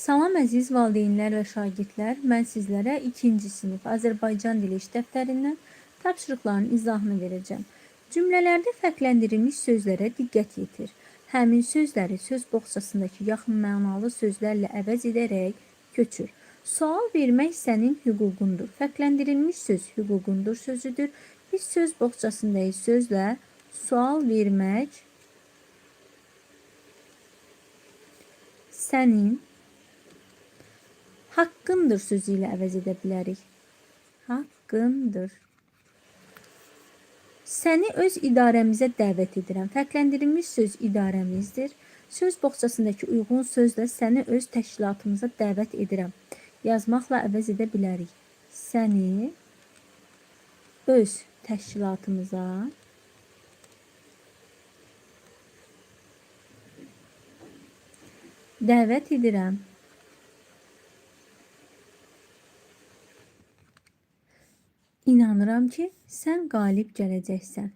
Salam əziz valideynlər və şagirdlər, mən sizlərə 2-ci sinif Azərbaycan dili iş dəftərindən tapşırıqların izahını verəcəm. Cümlələrdə fərqləndirilmiş sözlərə diqqət yetir. Həmin sözləri söz boğçasındakı yaxın mənalı sözlərlə əvəz edərək köçür. Sual vermək sənin hüququndur. Fərqləndirilmiş söz hüququndur sözüdür. Biz söz boğçasındakı sözlə sual vermək sənin haqqındır sözü ilə əvəz edə bilərik. Haqqındır. Səni öz idarəmizə dəvət edirəm. Fərqləndirilmiş söz idarəmizdir. Söz boğçasındakı uyğun sözlə səni öz təşkilatımıza dəvət edirəm. Yazmaqla əvəz edə bilərik. Səni öz təşkilatımıza dəvət edirəm. İnanıram ki, sən qalib gələcəksən.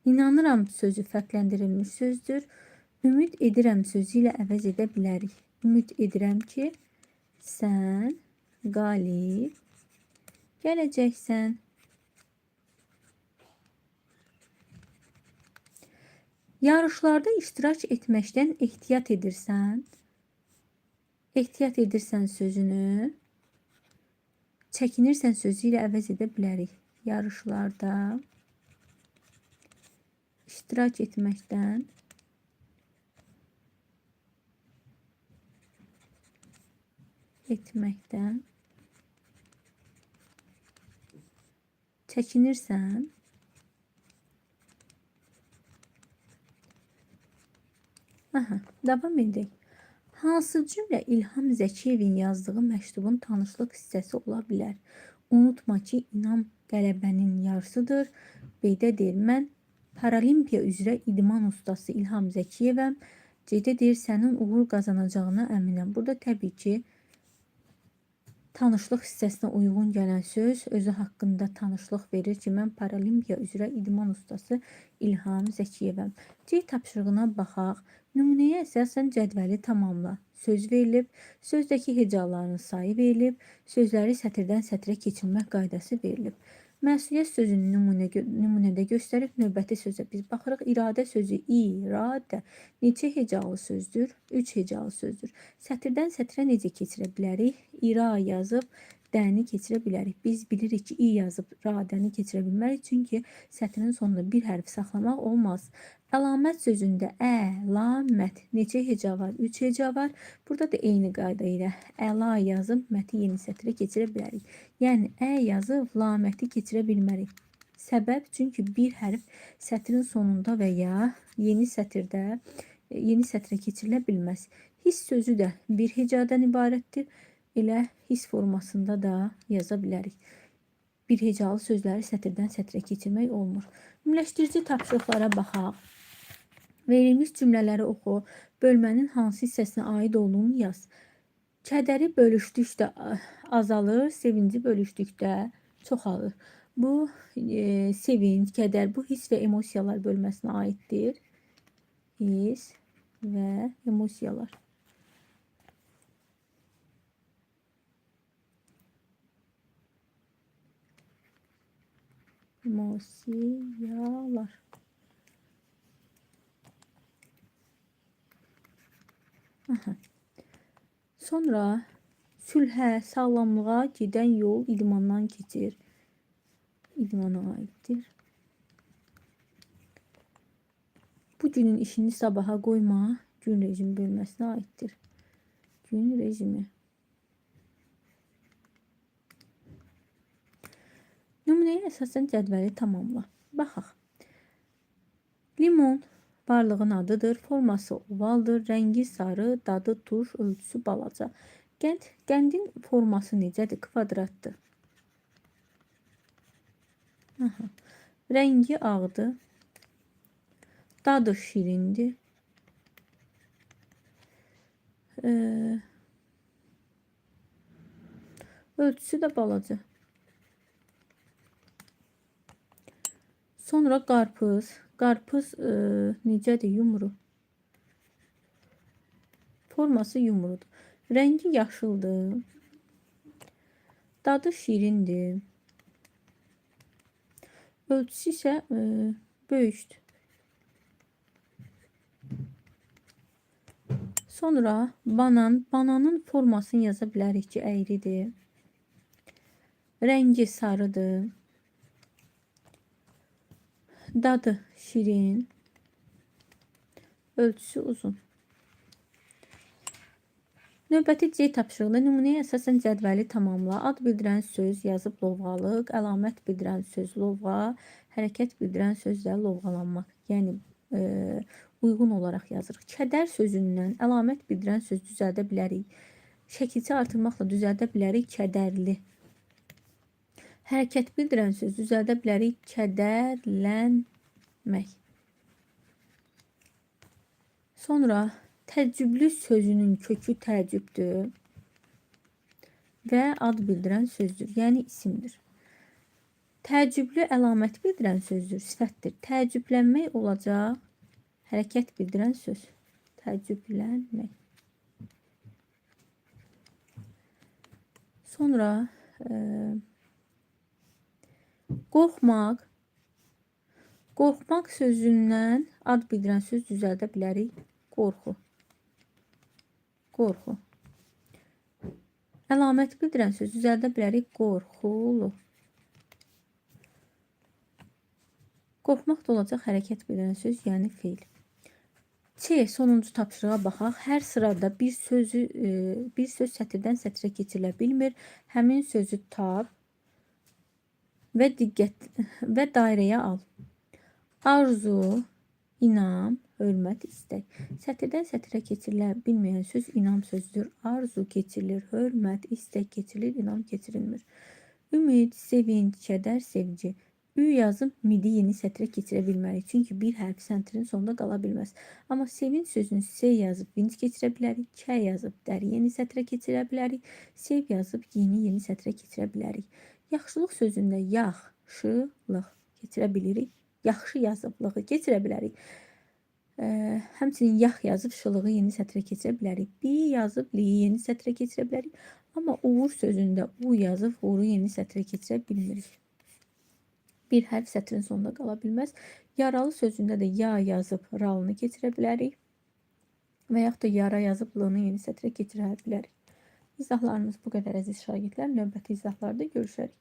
İnanıram sözü fərqləndirilmiş sözdür. Ümid edirəm sözü ilə əvəz edə bilərik. Ümid edirəm ki, sən qalib gələcəksən. Yarışlarda iştirak etməkdən ehtiyat edirsən. Ehtiyat edirsən sözünü çəkinirsən sözü ilə əvəz edə bilərik. Yarışlarda iştirak etməkdən çəkinirsən. Davam edək. Hansı cümlə İlham Zəkiyevin yazdığı məktubun tanışlıq hissəsi ola bilər? Unutma ki, inam qələbənin yarısıdır. B-də deyir, mən Paralimpiya üzrə idman ustası İlham Zəkiyevəm. C-də deyir, sənin uğur qazanacağına əminəm. Burada təbii ki, tanışlıq hissəsinə uyğun gələn söz özü haqqında tanışlıq verir ki, mən Paralimpiya üzrə idman ustası İlham Zəkiyevəm. C tapşırığına baxaq. Nümunəyə əsasən cədvəli tamamla. Söz verilib, sözdəki hecaların sayı verilib, sözləri sətirdən sətrə keçirmək qaydası verilib. Məsuliyyət sözünü nümunədə göstərib, növbəti sözə biz baxırıq. İradə sözü iradə neçə hecalı sözdür? 3 hecalı sözdür. Sətirdən sətrə necə keçirə bilərik? İra yazıb dəni keçirə bilərik. Biz bilirik ki, i yazıb radəni keçirə bilmərik. Çünki sətrin sonunda bir hərf saxlamaq olmaz. Əlamət sözündə əlamət neçə heca var? 3 heca var. Burada da eyni qayda ilə əla yazıb məti yeni sətrə keçirə bilərik. Yəni yazıb laməti keçirə bilmərik. Səbəb çünki bir hərf sətrin sonunda və ya yeni sətrə keçirilə bilməz. His sözü də bir hecadan ibarətdir. Elə his formasında da yaza bilərik. Bir hecalı sözləri sətirdən sətrə keçirmək olmur. Ümumiləşdirici tapşırıqlara baxaq. Verilmiş cümlələri oxu. Bölmənin hansı hissəsinə aid olduğunu yaz. Kədəri bölüşdükdə azalır, sevinci bölüşdükdə çoxalır. Bu sevinç, kədər, bu his və emosiyalar bölməsinə aiddir. His və emosiyalar. Emosiyalar. Sonra sülhə, sağlamlığa gedən yol idmandan keçir. İdmana aiddir. Bu günün işini sabaha qoyma, gün rejimi bölməsinə aiddir. Gün rejimi. Nümunəyə əsasən cədvəli tamamla. Baxaq. Limon varlığın adıdır, forması ovaldır, rəngi sarı, dadı turş, ölçüsü balaca. Qəndin forması necədir? Kvadratdır. Rəngi ağdır, dadı şirindir. Ölçüsü də balaca. Sonra qarpız. Qarpız necədir? Yumru. Forması yumrudur. Rəngi yaşıldır. Dadı şirindir. Ölçüsü isə böyükdür. Sonra banan. Bananın formasını yaza bilərik ki, əyridir. Rəngi sarıdır. Dadı şirin. Ölçüsü uzun. Növbəti C tapşırığında nümunəyə əsasən cədvəli tamamla. Ad bildirən söz yazıb lovğalıq, əlamət bildirən söz lovğa, hərəkət bildirən sözlə lovğalanmaq. Yəni uyğun olaraq yazırıq. Kədər sözündən əlamət bildirən söz düzəldə bilərik. Şəkilçi artırmaqla düzəldə bilərik kədərli. Hərəkət bildirən söz düzəldə bilərik kədərlənmək. Sonra təəccüblü sözünün kökü təəccübdür və ad bildirən sözdür, yəni isimdir. Təəccüblü əlamət bildirən sözdür, sifətdir. Təəccüblənmək olacaq hərəkət bildirən söz. Təəccüblənmək. Sonra qorxmaq. Qorxmaq sözündən ad bildirən söz düzəldə bilərik. Qorxu. Qorxu. Əlamət bildirən söz düzəldə bilərik. Qorxulu. Qorxmaq da olacaq hərəkət bildirən söz, yəni feil. C. Sonuncu tapşırığa baxaq. Hər sırada bir söz sətirdən sətrə keçirilə bilmir. Həmin sözü tap və dairəyə al. Arzu, inam, hörmət, istək. Sətirdən sətrə keçirilə bilməyən söz inam sözdür. Arzu keçirilir, hörmət, istək keçirilir, inam keçirilmir. Ümid, sevinç, kədər, sevgi. Ü yazıb midi yeni sətrə keçirə bilmərik. Çünki bir hərf sətrin sonunda qala bilməz. Amma sevinç sözünü S yazıb vinç keçirə bilərik. K yazıb dəri yeni sətrə keçirə bilərik. Sev yazıb yeni sətrə keçirə bilərik. Yaxşılıq sözündə yaxşılıq keçirə bilirik. Yaxşı yazıblığı keçirə bilərik. Həmçinin yax yazıb şılığı yeni sətrə keçirə bilərik. Bi yazıb liyi yeni sətrə keçirə bilərik. Amma uğur sözündə u yazıb uğuru yeni sətrə keçirə bilmirik. Bir hərf sətrin sonunda qala bilməz. Yaralı sözündə də ya yazıb ralını keçirə bilərik. Və yaxud da yara yazıb lını yeni sətrə keçirə bilərik. İzahlarımız bu qədər əziz şagirdlər. Növbəti izahlarda görüşərik.